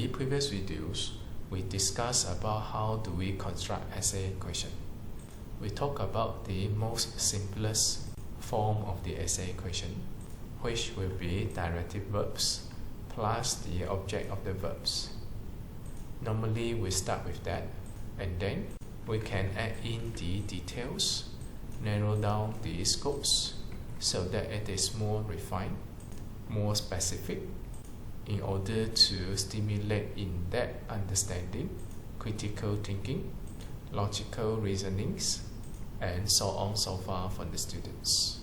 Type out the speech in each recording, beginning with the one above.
the previous videos, we discussed about how do we construct essay question. We talk about the most simplest form of the essay question, which will be directive verbs plus the object of the verbs. Normally we start with that, and then we can add in the details, narrow down the scopes so that it is more refined, more specific, in order to stimulate in-depth understanding, critical thinking, logical reasonings, and so on so far from the students.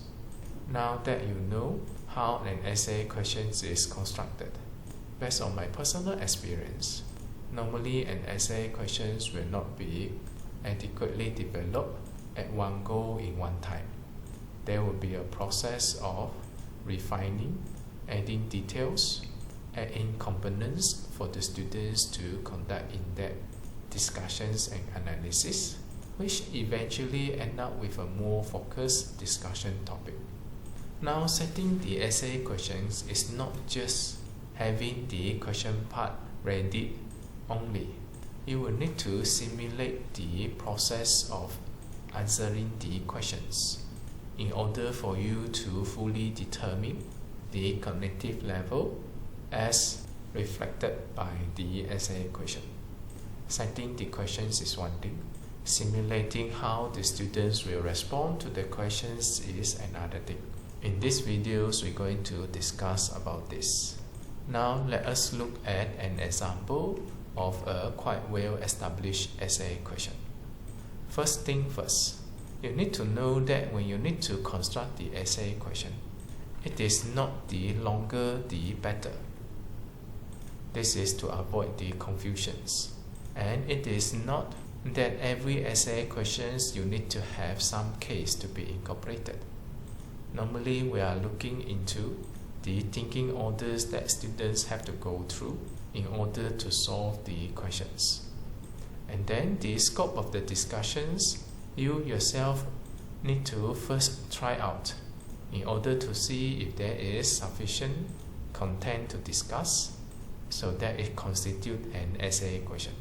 Now that you know how an essay question is constructed, based on my personal experience, normally an essay question will not be adequately developed at one go in one time. There will be a process of refining, adding details, adding components for the students to conduct in-depth discussions and analysis, which eventually end up with a more focused discussion topic. Now, setting the essay questions is not just having the question part ready only. You will need to simulate the process of answering the questions in order for you to fully determine the cognitive level as reflected by the essay question. Setting the questions is one thing. Simulating how the students will respond to the questions is another thing. In these videos, we're going to discuss about this. Now, let us look at an example of a quite well-established essay question. First thing first, you need to know that when you need to construct the essay question, it is not the longer the better. This is to avoid the confusions. And it is not that every essay questions you need to have some case to be incorporated. Normally, we are looking into the thinking orders that students have to go through in order to solve the questions. And then the scope of the discussions, you yourself need to first try out in order to see if there is sufficient content to discuss so that it constitutes an essay question.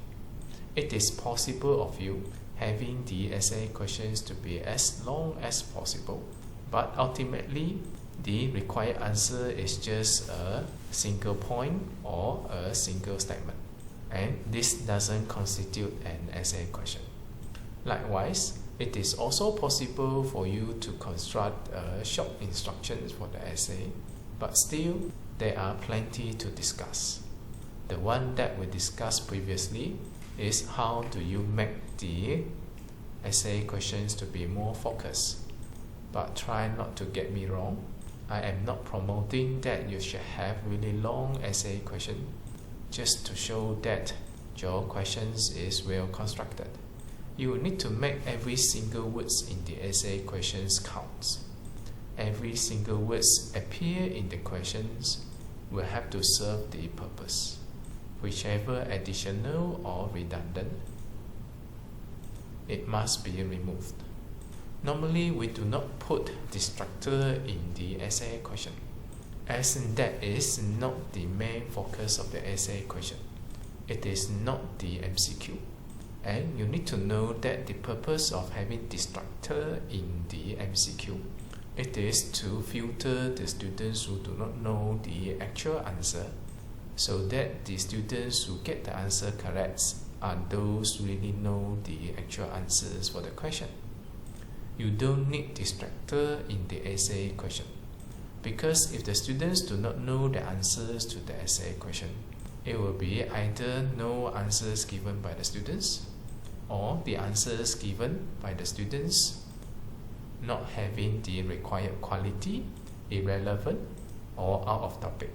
It is possible of you having the essay questions to be as long as possible, but ultimately the required answer is just a single point or a single statement, and this doesn't constitute an essay question. Likewise, it is also possible for you to construct short instructions for the essay, but still there are plenty to discuss. The one that we discussed previously is how do you make the essay questions to be more focused. But try not to get me wrong. I am not promoting that you should have really long essay question just to show that your questions is well constructed. You will need to make every single words in the essay questions counts. Every single words appear in the questions will have to serve the purpose. Whichever additional or redundant, it must be removed. Normally, we do not put distractor in the essay question, as that is not the main focus of the essay question. It is not the MCQ. And you need to know that the purpose of having distractor in the MCQ, it is to filter the students who do not know the actual answer, so that the students who get the answer correct are those who really know the actual answers for the question. You don't need distractor in the essay question, because if the students do not know the answers to the essay question, it will be either no answers given by the students, or the answers given by the students not having the required quality, irrelevant, or out of topic.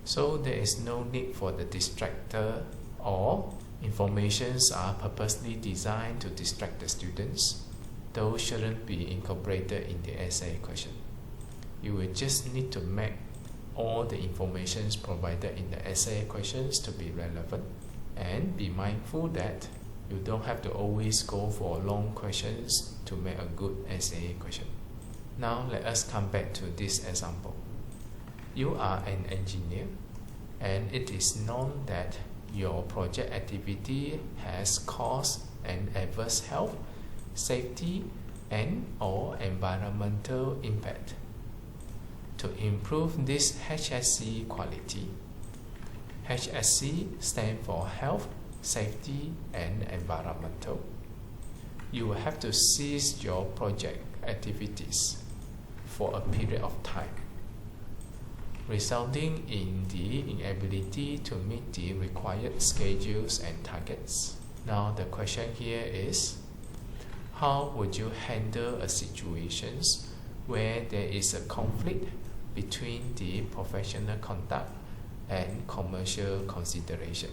So there is no need for the distractor, or informations are purposely designed to distract the students. Those shouldn't be incorporated in the essay question. You will just need to make all the informations provided in the essay questions to be relevant, and be mindful that you don't have to always go for long questions to make a good essay question. Now let us come back to this example. You are an engineer, and it is known that your project activity has caused an adverse health, safety, and/or environmental impact. To improve this HSC quality, HSC stands for Health, Safety, and Environmental. You will have to cease your project activities for a period of time, resulting in the inability to meet the required schedules and targets. Now the question here is, how would you handle a situation where there is a conflict between the professional conduct and commercial consideration?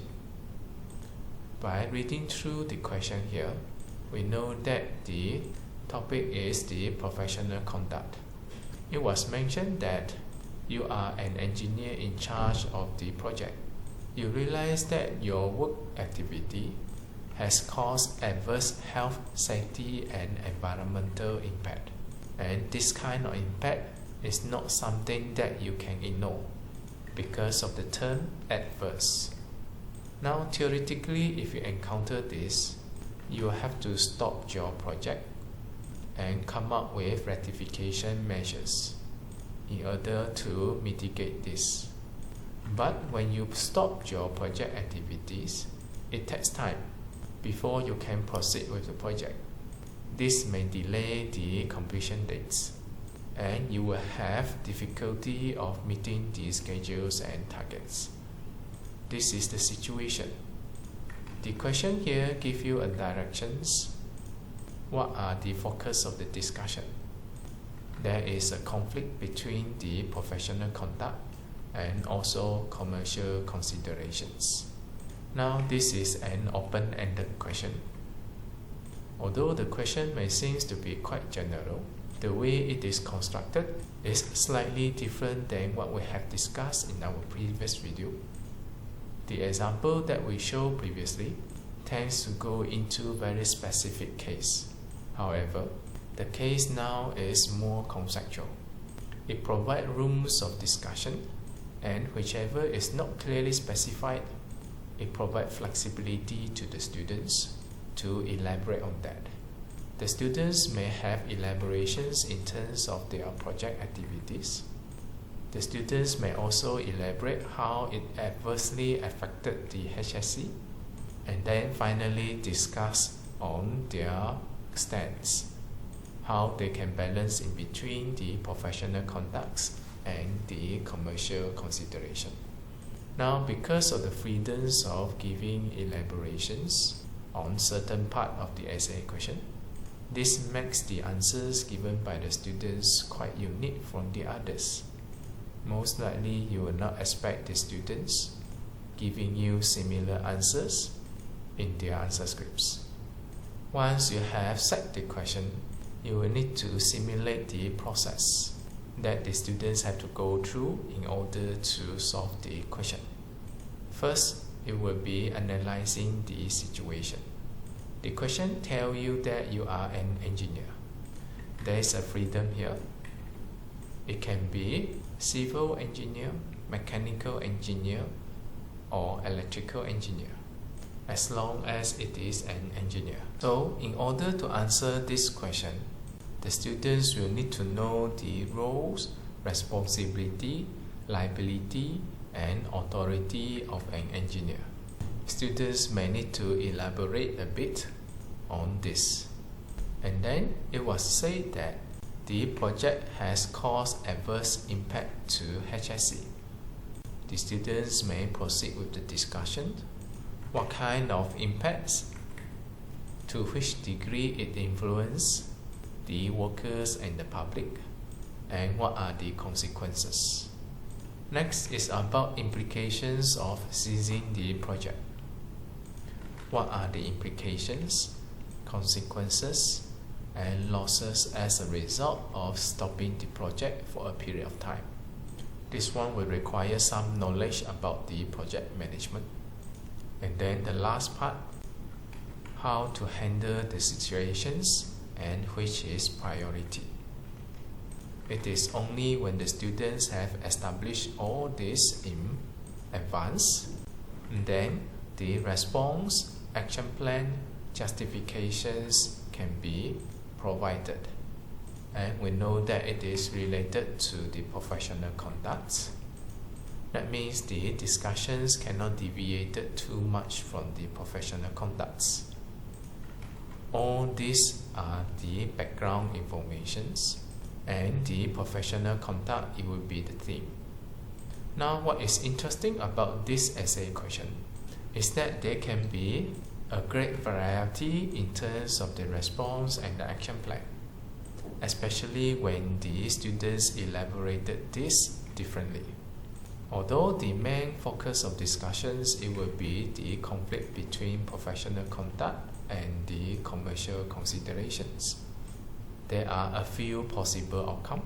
By reading through the question here, we know that the topic is the professional conduct. It was mentioned that you are an engineer in charge of the project. You realize that your work activity has caused adverse health, safety, and environmental impact. And this kind of impact is not something that you can ignore because of the term adverse. Now, theoretically, if you encounter this, you have to stop your project and come up with rectification measures in order to mitigate this. But when you stop your project activities, it takes time before you can proceed with the project. This may delay the completion dates, and you will have difficulty of meeting the schedules and targets. This is the situation. The question here gives you a directions. What are the focus of the discussion? There is a conflict between the professional conduct and also commercial considerations. Now this is an open-ended question. Although the question may seem to be quite general, the way it is constructed is slightly different than what we have discussed in our previous video. The example that we showed previously tends to go into very specific case. However, the case now is more conceptual. It provides rooms of discussion, and whichever is not clearly specified, it provides flexibility to the students to elaborate on that. The students may have elaborations in terms of their project activities. The students may also elaborate how it adversely affected the HSC, and then finally discuss on their stance, how they can balance in between the professional conducts and the commercial consideration. Now, because of the freedoms of giving elaborations on certain part of the essay question, this makes the answers given by the students quite unique from the others. Most likely, you will not expect the students giving you similar answers in their answer scripts. Once you have set the question, you will need to simulate the process that the students have to go through in order to solve the question. First, it will be analyzing the situation. The question tells you that you are an engineer. There is a freedom here. It can be civil engineer, mechanical engineer, or electrical engineer, as long as it is an engineer. So, in order to answer this question, the students will need to know the roles, responsibility, liability, and authority of an engineer. Students may need to elaborate a bit on this. And then it was said that the project has caused adverse impact to HSC. The students may proceed with the discussion. What kind of impacts? To which degree it influences the workers and the public? And what are the consequences? Next is about implications of ceasing the project. What are the implications, consequences, and losses as a result of stopping the project for a period of time? This one will require some knowledge about the project management. And then the last part, how to handle the situations and which is priority. It is only when the students have established all this in advance, then the response, action plan, justifications can be provided. And we know that it is related to the professional conduct. That means the discussions cannot deviate too much from the professional conducts. All these are the background informations, and the professional conduct, it will be the theme. Now, what is interesting about this essay question is that there can be a great variety in terms of the response and the action plan, especially when the students elaborated this differently. Although the main focus of discussions, it will be the conflict between professional conduct and the commercial considerations. There are a few possible outcomes.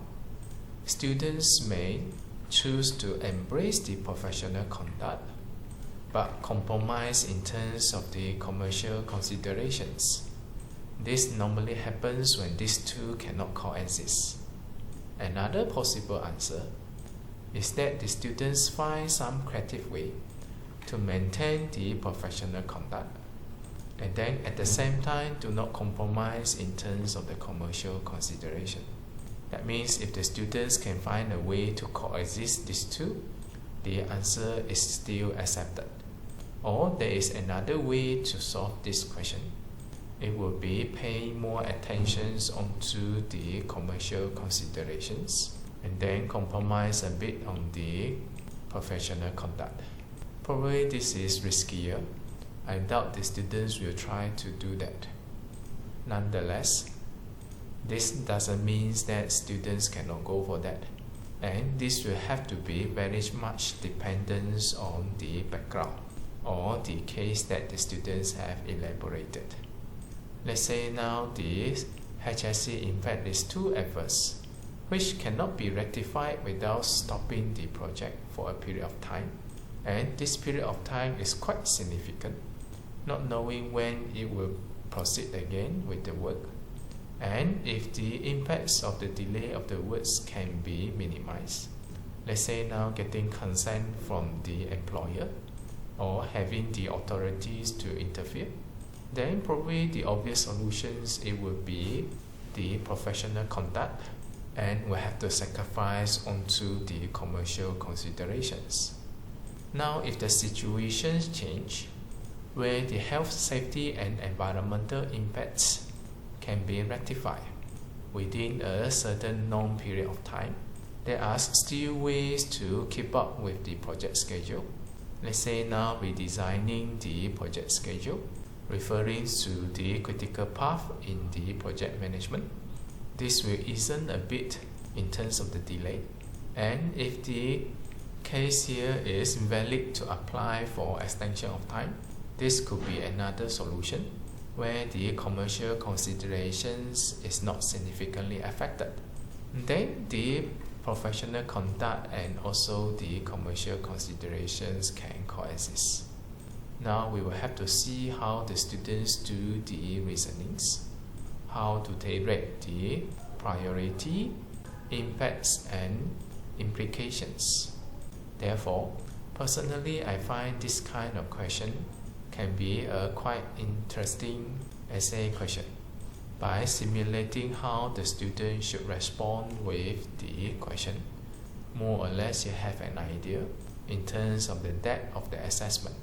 Students may choose to embrace the professional conduct, but compromise in terms of the commercial considerations. This normally happens when these two cannot coexist. Another possible answer is that the students find some creative way to maintain the professional conduct, and then at the same time do not compromise in terms of the commercial consideration. That means if the students can find a way to coexist these two, the answer is still accepted. Or there is another way to solve this question. It will be paying more attention onto the commercial considerations and then compromise a bit on the professional conduct. Probably this is riskier. I doubt the students will try to do that. Nonetheless, this doesn't mean that students cannot go for that, and this will have to be very much dependent on the background or the case that the students have elaborated. Let's say now the HSC in fact is too adverse, which cannot be rectified without stopping the project for a period of time, and this period of time is quite significant, not knowing when it will proceed again with the work. And if the impacts of the delay of the works can be minimized, let's say now getting consent from the employer or having the authorities to interfere, then probably the obvious solutions, it will be the professional conduct, and will have to sacrifice onto the commercial considerations. Now, if the situations change, where the health, safety and environmental impacts can be rectified within a certain long period of time, there are still ways to keep up with the project schedule. Let's say now redesigning the project schedule, referring to the critical path in the project management. This will ease a bit in terms of the delay. And if the case here is valid to apply for extension of time, this could be another solution where the commercial considerations is not significantly affected. Then the professional conduct and also the commercial considerations can coexist. Now we will have to see how the students do the reasonings, how do they rate the priority, impacts and implications. Therefore, personally I find this kind of question can be a quite interesting essay question. By simulating how the student should respond with the question, more or less you have an idea in terms of the depth of the assessment.